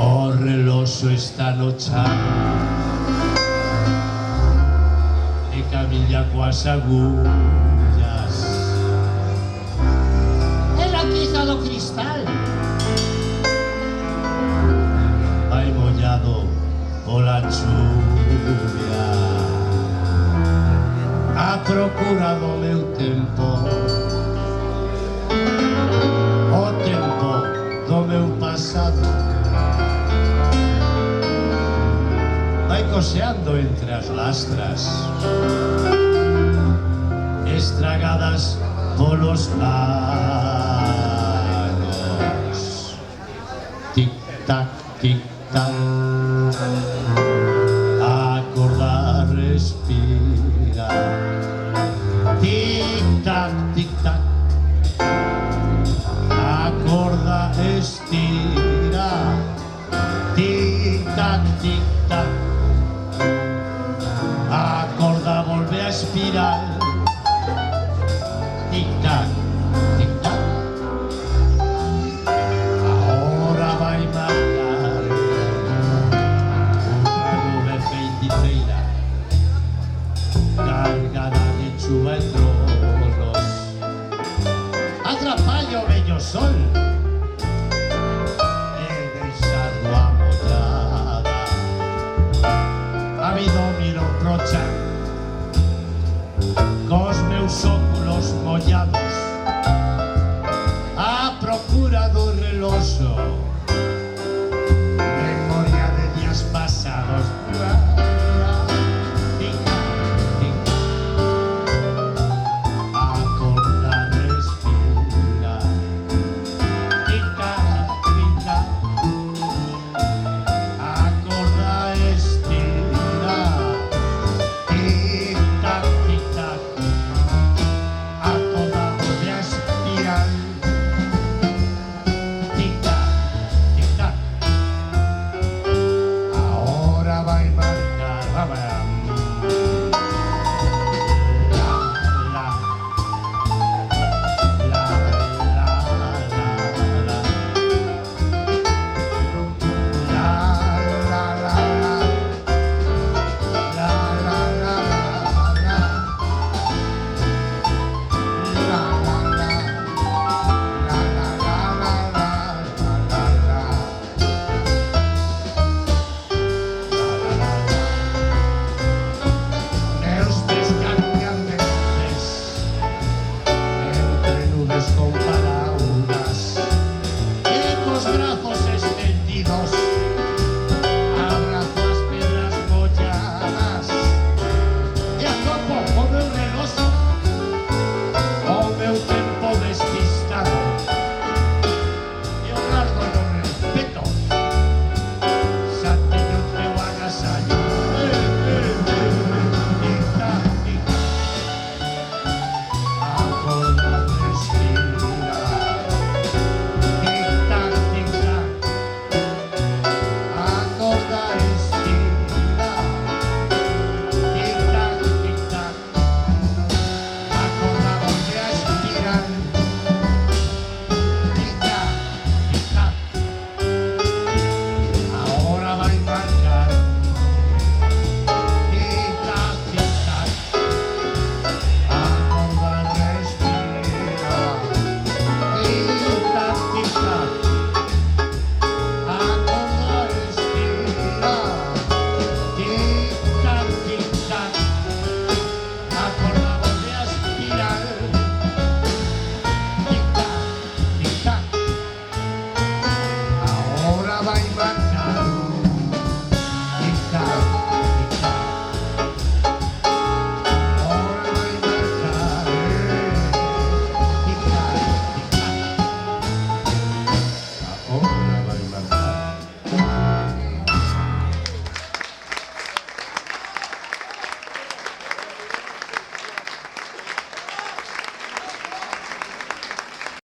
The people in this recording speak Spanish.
O reloxo esta nochando e camilla coas agullas. Ela quiza do cristal. Vai mollado pola chuvia, a procura do meu tempo, o tempo do meu pasado. Vai coseando entre as lastras estragadas polos anos. Tic-tac, tic-tac, a corda respira. Tic-tac, tic-tac, a corda estira. Tic-tac, tic-tac, a corda volve a espirar. Tic-tac, tic-tac, ahora vai marcar unha nube feiticeira cargada de chuva e trolos. Atrapalla o bello sol e deixado a mollada. A vida o miro crocha cos meus óculos mollados, a procura do reloxo, memoria de días pasados. A corda respira. Tic-tac, a corda estira. Tic-tac, tic-tac, a toda volve a espiral. Tic-tac, tic-tac, ahora vai marcar. Meus pés cambian de nubes entre nubes con palauras e cos brazos estendidos abrazo as pedras molladas e atopo o meu reloxo, o meu tempo despistado e o largo no respeto. Xa teño o teu agasallo. Tic-tac, tic-tac, a corda respira. Tic-tac, tic-tac, a corda estira. Tic-tac, tic-tac, a corda volve a espirar. Tic-tac, tic-tac, ahora vai marcar. Tic-tac, tic-tac, a corda respira. Tic-tac, tic-tac, a corda estira. Tic-tac, tic-tac, a corda volve a espirar. Tic-tac, tic-tac, ahora vai marcar.